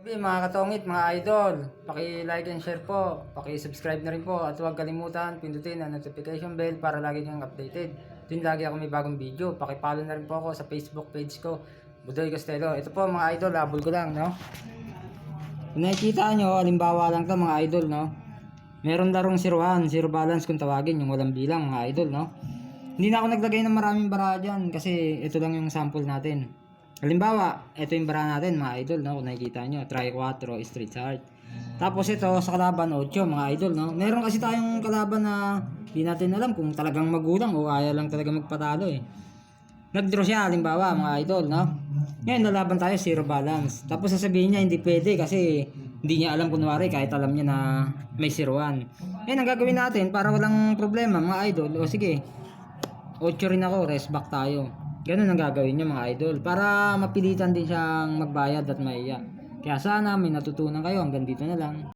Mga katongit, mga idol, paki-like and share po, paki-subscribe na rin po at huwag kalimutan pindutin ang notification bell para lagi kang updated. Tuwing lagi ako may bagong video, paki-follow na rin po ako sa Facebook page ko, Budoy Castelo. Ito po mga idol, habol ko lang, no? Kung nakikita nyo, halimbawa lang to mga idol, no? Meron larong zerohan, zero balance kung tawagin, yung walang bilang mga idol, no? Hindi na ako naglagay ng maraming bara dyan kasi ito lang yung sample natin. Halimbawa, ito yung bara natin mga idol, no? Kung nakikita nyo, try 4, street heart. Tapos ito sa kalaban 8 mga idol, no? Meron kasi tayong kalaban na hindi natin alam kung talagang magulang o ayaw lang talaga magpatalo eh. Nag-draw siya halimbawa mga idol, no? Ngayon lalaban tayo zero balance. Tapos sasabihin niya hindi pwede kasi hindi niya alam kunwari kahit alam niya na may zeroan. Ngayon ang gagawin natin para walang problema mga idol, o sige, 8 rin ako, rest back tayo. Ganun ang gagawin nyo mga idol. Para mapilitan din siyang magbayad at maiya. Kaya sana may natutunan kayo. Hanggang dito na lang.